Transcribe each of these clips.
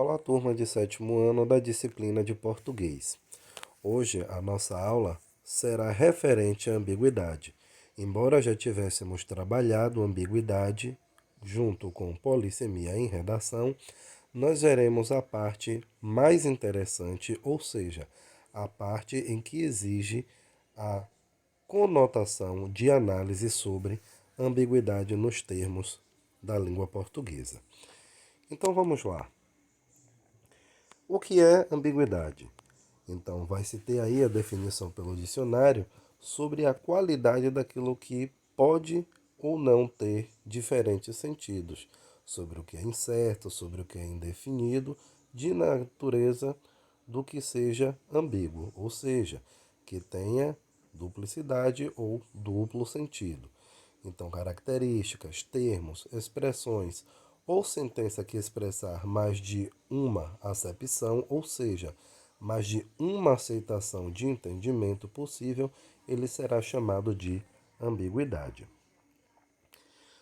Olá, turma de sétimo ano da disciplina de português. Hoje a nossa aula será referente à ambiguidade. Embora já tivéssemos trabalhado ambiguidade junto com polissemia em redação, nós veremos a parte mais interessante, ou seja, a parte em que exige a conotação de análise sobre ambiguidade nos termos da língua portuguesa. Então vamos lá. O que é ambiguidade? Então, vai se ter aí a definição pelo dicionário sobre a qualidade daquilo que pode ou não ter diferentes sentidos, sobre o que é incerto, sobre o que é indefinido, de natureza do que seja ambíguo, ou seja, que tenha duplicidade ou duplo sentido. Então, características, termos, expressões ou sentença que expressar mais de uma acepção, ou seja, mais de uma aceitação de entendimento possível, ele será chamado de ambiguidade.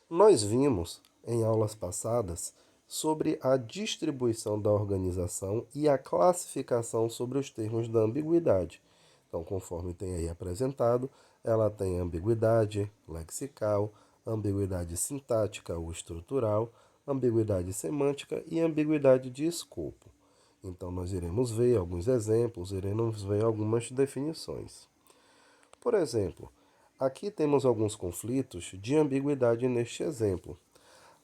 Nós vimos em aulas passadas sobre a distribuição da organização e a classificação sobre os termos da ambiguidade. Então, conforme tem aí apresentado, ela tem ambiguidade lexical, ambiguidade sintática ou estrutural, ambiguidade semântica e ambiguidade de escopo. Então, nós iremos ver alguns exemplos, iremos ver algumas definições. Por exemplo, aqui temos alguns conflitos de ambiguidade neste exemplo.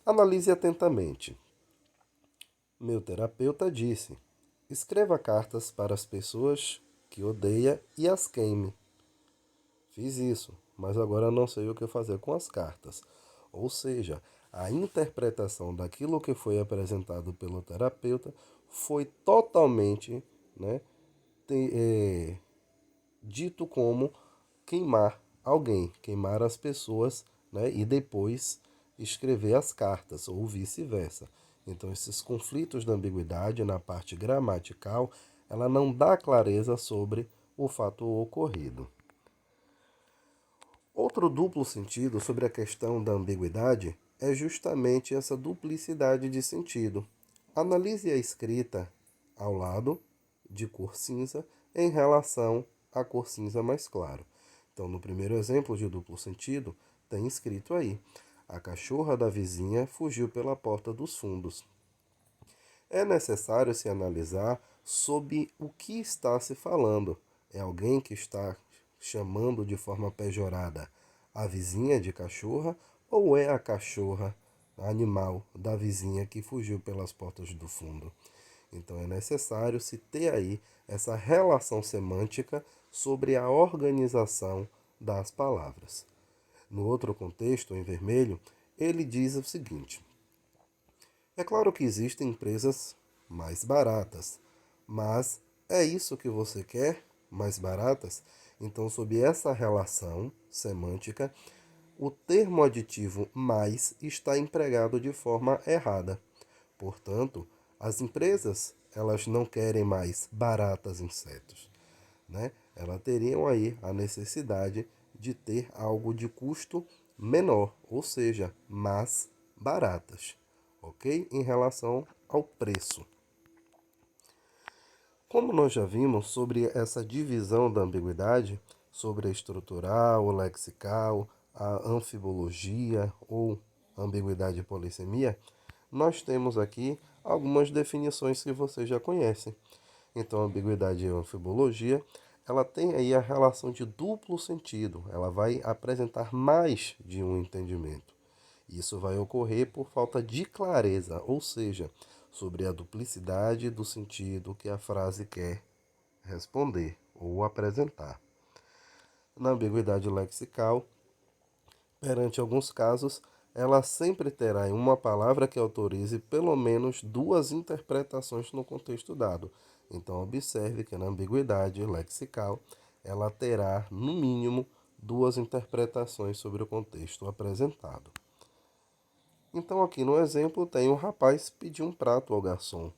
Analise atentamente. Meu terapeuta disse: escreva cartas para as pessoas que odeia e as queime. Fiz isso, mas agora não sei o que fazer com as cartas. Ou seja, a interpretação daquilo que foi apresentado pelo terapeuta foi totalmente, né, dito como queimar alguém, queimar as pessoas, né, e depois escrever as cartas, ou vice-versa. Então, esses conflitos da ambiguidade na parte gramatical, ela não dá clareza sobre o fato ocorrido. Outro duplo sentido sobre a questão da ambiguidade é justamente essa duplicidade de sentido. Analise a escrita ao lado de cor cinza em relação à cor cinza mais claro. Então, no primeiro exemplo de duplo sentido, tem escrito aí: a cachorra da vizinha fugiu pela porta dos fundos. É necessário se analisar sobre o que está se falando. É alguém que está chamando de forma pejorada a vizinha de cachorra ou é a cachorra animal da vizinha que fugiu pelas portas do fundo? Então é necessário se ter aí essa relação semântica sobre a organização das palavras. No outro contexto, em vermelho, ele diz o seguinte: é claro que existem empresas mais baratas, mas é isso que você quer? Mais baratas? Então, sob essa relação semântica, o termo aditivo mais está empregado de forma errada. Portanto, as empresas, elas não querem mais baratas insetos, né? Elas teriam aí a necessidade de ter algo de custo menor, ou seja, mais baratas, ok? Em relação ao preço. Como nós já vimos sobre essa divisão da ambiguidade, sobre a estrutural, o lexical, a anfibologia ou ambiguidade e polissemia, nós temos aqui algumas definições que vocês já conhecem. Então, a ambiguidade e a anfibologia, ela tem aí a relação de duplo sentido, ela vai apresentar mais de um entendimento. Isso vai ocorrer por falta de clareza, ou seja, sobre a duplicidade do sentido que a frase quer responder ou apresentar. Na ambiguidade lexical, perante alguns casos, ela sempre terá em uma palavra que autorize pelo menos duas interpretações no contexto dado. Então, observe que na ambiguidade lexical, ela terá, no mínimo, duas interpretações sobre o contexto apresentado. Então, aqui no exemplo, tem um rapaz pediu um prato ao garçom.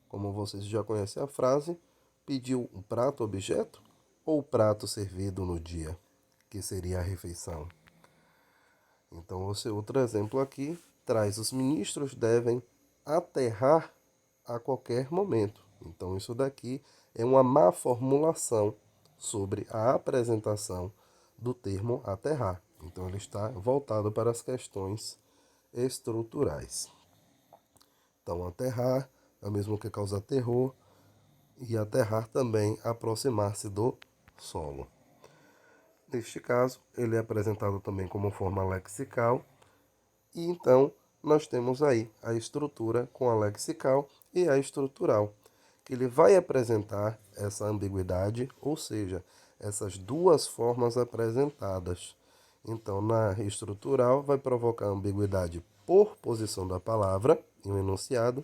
Como vocês já conhecem a frase, pediu um prato objeto ou o prato servido no dia, que seria a refeição. Então, outro exemplo aqui traz: os ministros devem aterrar a qualquer momento. Então, isso daqui é uma má formulação sobre a apresentação do termo aterrar. Então, ele está voltado para as questões estruturais. Então, aterrar é o mesmo que causar terror, e aterrar também aproximar-se do solo. Neste caso, ele é apresentado também como forma lexical, e então nós temos aí a estrutura com a lexical e a estrutural, que ele vai apresentar essa ambiguidade, ou seja, essas duas formas apresentadas. Então, na estrutural, vai provocar ambiguidade por posição da palavra em um enunciado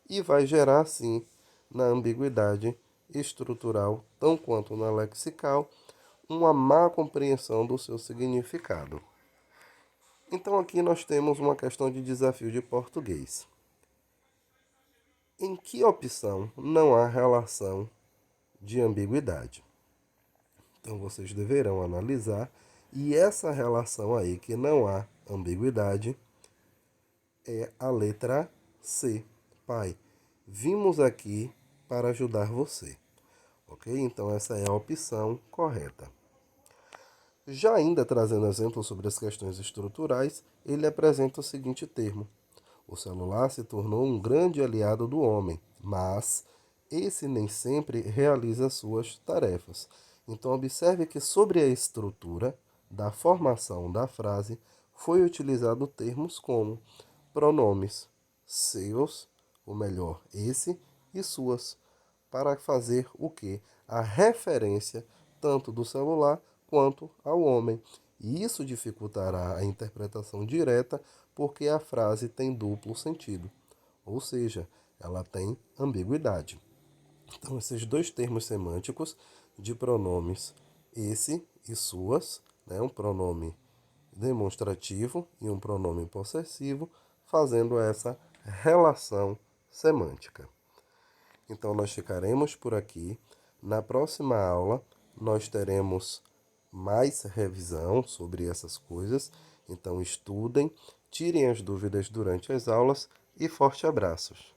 e vai gerar, assim, na ambiguidade estrutural, tão quanto na lexical, uma má compreensão do seu significado. Então, aqui nós temos uma questão de desafio de português. Em que opção não há relação de ambiguidade? Então, vocês deverão analisar, e essa relação aí que não há ambiguidade é a letra C. Pai, vimos aqui para ajudar você. Ok? Então, essa é a opção correta. Já ainda trazendo exemplos sobre as questões estruturais, ele apresenta o seguinte termo: o celular se tornou um grande aliado do homem, mas esse nem sempre realiza suas tarefas. Então, observe que sobre a estrutura da formação da frase foi utilizado termos como pronomes seus, ou melhor, esse, e suas, para fazer o que? A referência tanto do celular quanto ao homem. E isso dificultará a interpretação direta porque a frase tem duplo sentido, ou seja, ela tem ambiguidade. Então, esses dois termos semânticos de pronomes esse e suas, né, um pronome demonstrativo e um pronome possessivo, fazendo essa relação semântica. Então, nós ficaremos por aqui. Na próxima aula, nós teremos mais revisão sobre essas coisas. Então, estudem, tirem as dúvidas durante as aulas e forte abraços.